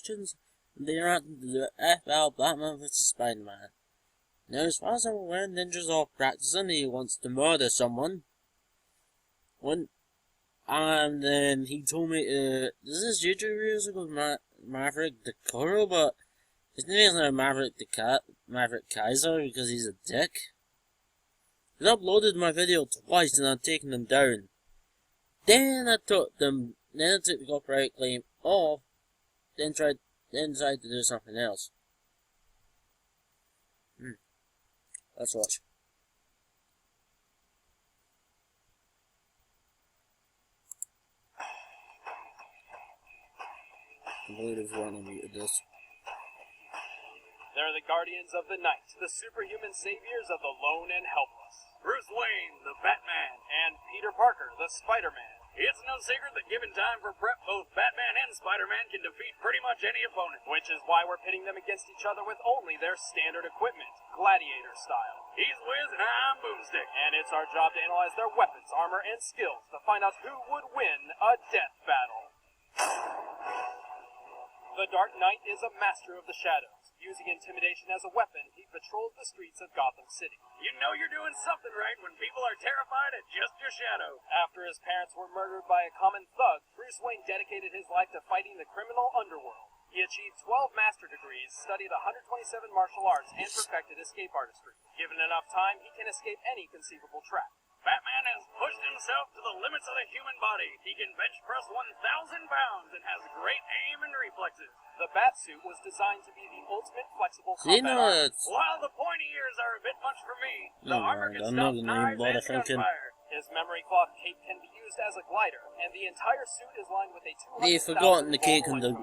Productions, and they are acting the FL Batman vs. Spider-Man. Now, as far as I'm aware, Ninja's off practicing. He wants to murder someone. And then he told me, this is YouTube videos with Maverick Dakota, but his name is not Maverick Kaiser because he's a dick. He uploaded my video twice and I've taken them down. Then I took the copyright claim off, then decided to do something else. Let's watch. Completely forgot I muted this. They're the guardians of the night, the superhuman saviors of the lone and helpless. Bruce Wayne, the Batman, and Peter Parker, the Spider-Man. It's no secret that given time for prep, both Batman and Spider-Man can defeat pretty much any opponent, which is why we're pitting them against each other with only their standard equipment, gladiator style. He's Wiz and I'm Boomstick, and it's our job to analyze their weapons, armor, and skills to find out who would win a death battle. The Dark Knight is a master of the shadows. Using intimidation as a weapon, he patrols the streets of Gotham City. You know you're doing something right when people are terrified at just your shadow. After his parents were murdered by a common thug, Bruce Wayne dedicated his life to fighting the criminal underworld. He achieved 12 master degrees, studied 127 martial arts, and perfected escape artistry. Given enough time, he can escape any conceivable trap. Batman has pushed himself to the limits of the human body. He can bench press 1,000 pounds and has great aim and reflexes. The Batsuit was designed to be the ultimate flexible combat armor. While the pointy ears are a bit much for me, the armor can stop knives and gunfire. His memory cloth cape can be used as a glider, and the entire suit is lined with a 200,000 They've forgotten the cake and the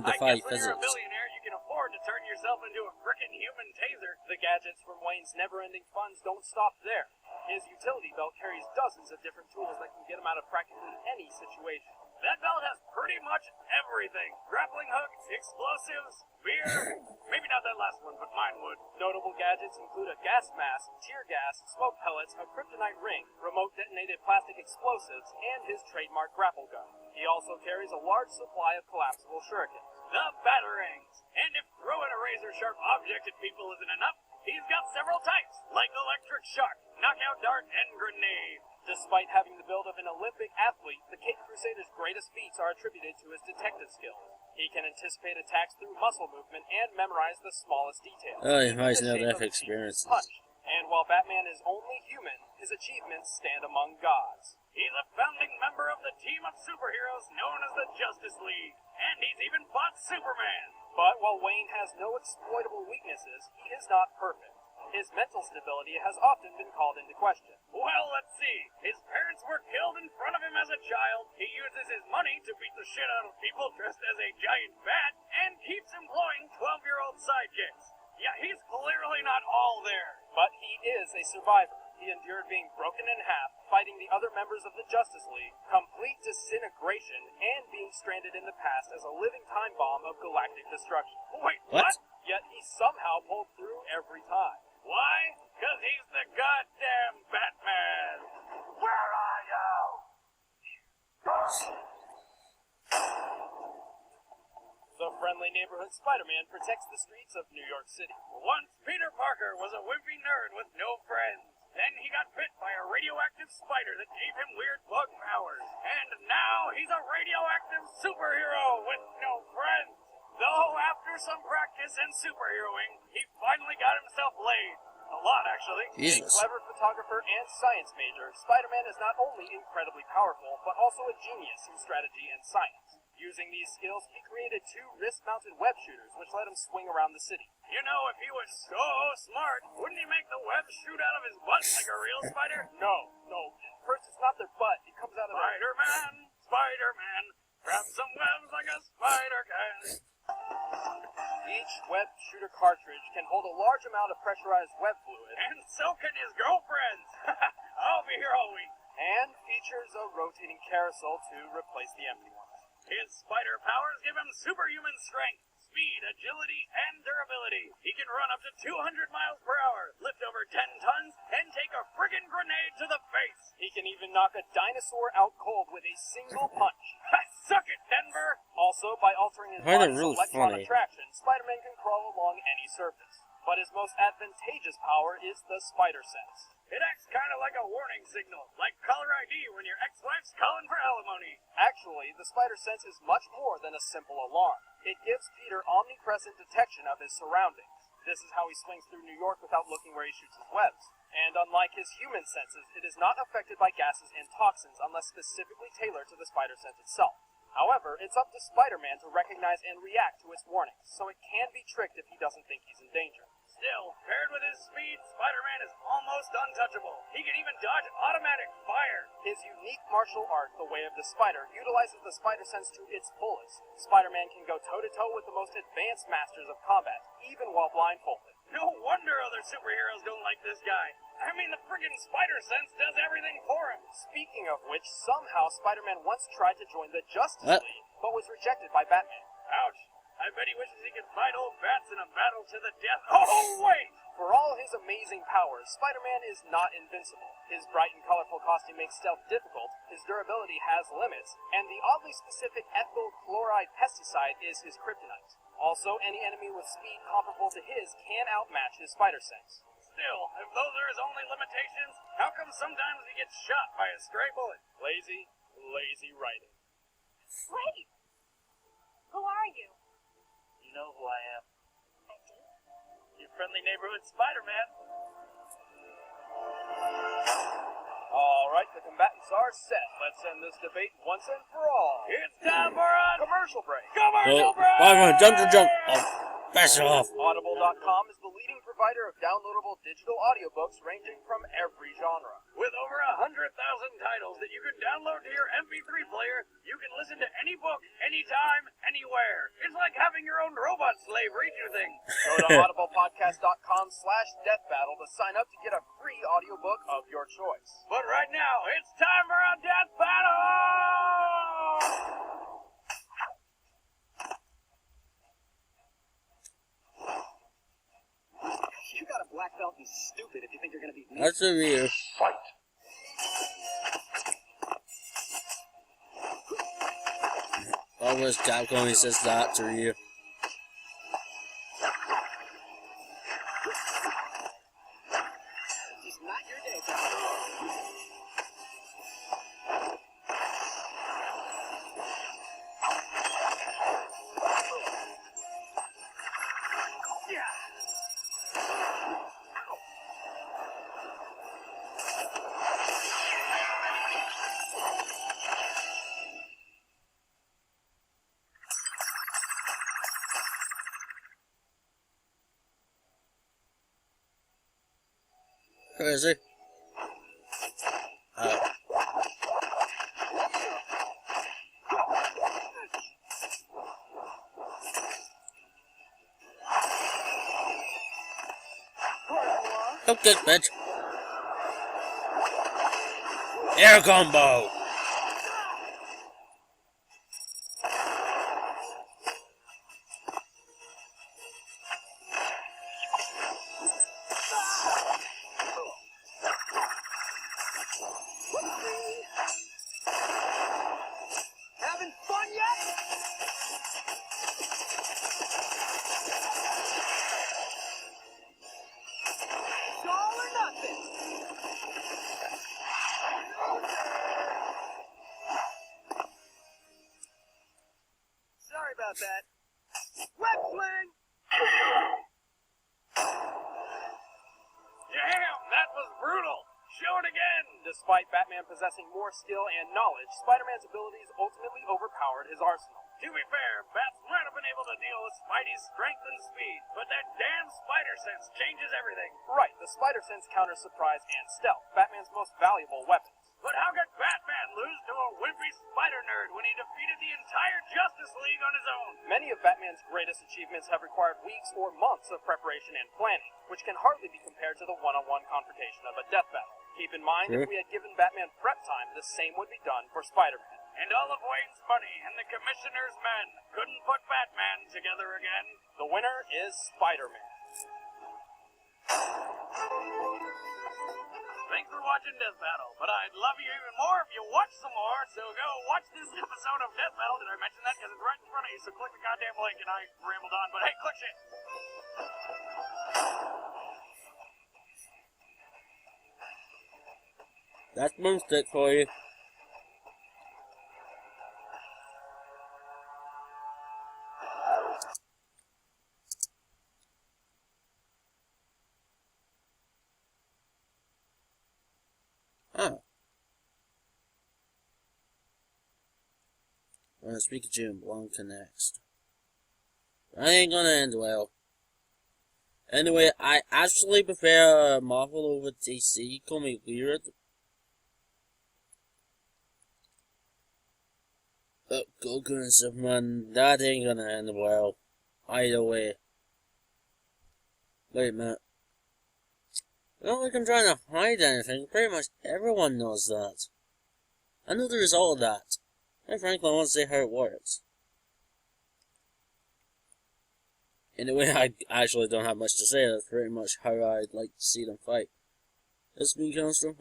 defy physics. You're a billionaire, you can afford to turn yourself into a frickin' human taser. The gadgets from Wayne's never-ending funds don't stop there. His utility belt carries dozens of different tools that can get him out of practically any situation. That belt has pretty much everything. Grappling hooks, explosives, beer. Maybe not that last one, but mine would. Notable gadgets include a gas mask, tear gas, smoke pellets, a kryptonite ring, remote detonated plastic explosives, and his trademark grapple gun. He also carries a large supply of collapsible shurikens. The batarangs. And if throwing a razor-sharp object at people isn't enough, he's got several types, like electric shock, knockout dart, and grenade. Despite having the build of an Olympic athlete, the Caped Crusader's greatest feats are attributed to his detective skills. He can anticipate attacks through muscle movement and memorize the smallest details. Oh, he might know that experience. And while Batman is only human, his achievements stand among gods. He's a founding member of the team of superheroes known as the Justice League, and he's even fought Superman. But while Wayne has no exploitable weaknesses, he is not perfect. His mental stability has often been called into question. Well, let's see. His parents were killed in front of him as a child. He uses his money to beat the shit out of people dressed as a giant bat, and keeps employing 12-year-old sidekicks. Yeah, he's clearly not all there. But he is a survivor. He endured being broken in half, fighting the other members of the Justice League, complete disintegration, and being stranded in the past as a living time bomb of galactic destruction. Wait, what? Yet he somehow pulled through every time. Why? Because he's the goddamn Batman! Where are you? The friendly neighborhood Spider-Man protects the streets of New York City. Once Peter Parker was a wimpy nerd with no friends. Then he got bit by a radioactive spider that gave him weird bug powers. And now he's a radioactive superhero with no friends. Though after some practice and superheroing, he finally got himself laid. A lot, actually. Jesus. A clever photographer and science major, Spider-Man is not only incredibly powerful, but also a genius in strategy and science. Using these skills, he created 2 wrist-mounted web shooters, which let him swing around the city. You know, if he was so smart, wouldn't he make the web shoot out of his butt like a real spider? No. First, it's not their butt. It comes out of Spider-Man, grab some webs like a spider can. Each web shooter cartridge can hold a large amount of pressurized web fluid. And so can his girlfriends. I'll be here all week. And features a rotating carousel to replace the empty ones. His spider powers give him superhuman strength, speed, agility, and durability. He can run up to 200 miles per hour, lift over 10 tons, and take a friggin' grenade to the face. He can even knock a dinosaur out cold with a single punch. Suck it, Denver! Also, by altering his I find it body's really electron funny. attraction, Spider-Man can crawl along any surface. But his most advantageous power is the spider sense. It acts kind of like a warning signal, like caller ID when your ex-wife's calling for alimony. Actually, the spider sense is much more than a simple alarm. It gives Peter omnipresent detection of his surroundings. This is how he swings through New York without looking where he shoots his webs. And unlike his human senses, it is not affected by gases and toxins unless specifically tailored to the spider sense itself. However, it's up to Spider-Man to recognize and react to its warnings, so it can be tricked if he doesn't think he's in danger. Still, paired with his speed, Spider-Man is almost untouchable. He can even dodge automatic fire. His unique martial art, the Way of the Spider, utilizes the spider sense to its fullest. Spider-Man can go toe-to-toe with the most advanced masters of combat, even while blindfolded. No wonder other superheroes don't like this guy. I mean, the friggin' spider sense does everything for him. Speaking of which, somehow Spider-Man once tried to join the Justice League, but was rejected by Batman. Ouch. I bet he wishes he could fight old bats in a battle to the death. Oh, wait! For all his amazing powers, Spider-Man is not invincible. His bright and colorful costume makes stealth difficult, his durability has limits, and the oddly specific ethyl chloride pesticide is his kryptonite. Also, any enemy with speed comparable to his can outmatch his spider sense. Still, if those are his only limitations, how come sometimes he gets shot by a stray bullet? Lazy, lazy writing. Wait! Who are you? You know who I am. I do. Your friendly neighborhood Spider-Man. All right, the combatants are set. Let's end this debate once and for all. It's time for a commercial break. Commercial break! Spider-Man, jump. Oh, pass it off. Audible.com is the leading provider of downloadable digital audiobooks ranging from every genre. With over 100,000 titles that you can download to your MP3 player, you can listen to any book, anytime, anywhere. It's like having your own robot slave read you things. Go to audiblepodcast.com/deathbattle to sign up to get a free audiobook of your choice. But right now, it's time for a death battle! You got a black belt and stupid if you think you're gonna beat me. That's a view. Fight! Always Capcom says that to you. It's not your day, pal. Where is he? Okay, bitch. Air combo. Having fun yet? It's all or nothing. Sorry about that. Web sling! Damn, that was brutal! Show it again! Despite Batman possessing more skill and knowledge, Spider-Man's abilities ultimately overpowered his arsenal. To be fair, Bats might have been able to deal with Spidey's strength and speed, but that damn spider sense changes everything. Right, the spider sense counters surprise and stealth, Batman's most valuable weapons. But how could Batman lose to a wimpy spider nerd when he defeated the entire Justice League on his own? Many of Batman's greatest achievements have required weeks or months of preparation and planning, which can hardly be compared to the one-on-one confrontation of a death battle. Keep in mind, if we had given Batman prep time, the same would be done for Spider-Man. And all of Wayne's money and the Commissioner's men couldn't put Batman together again. The winner is Spider-Man. thanks for watching Death Battle, but I'd love you even more if you watch some more, so go watch this episode of Death Battle. Did I mention that? Because it's right in front of you, so click the goddamn link, and I rambled on, but hey, click shit! That's Boomstick for you. Oh. Pikachu and Blanca next. That ain't gonna end well. Anyway, I actually prefer Marvel over DC. Call me weird. But Goku and Superman, that ain't gonna end well. Either way. Wait a minute. I don't think I'm trying to hide anything. Pretty much everyone knows that. I know the result of that. And frankly, I want to say how it works. Anyway, I actually don't have much to say. That's pretty much how I'd like to see them fight. This has been Killstrom.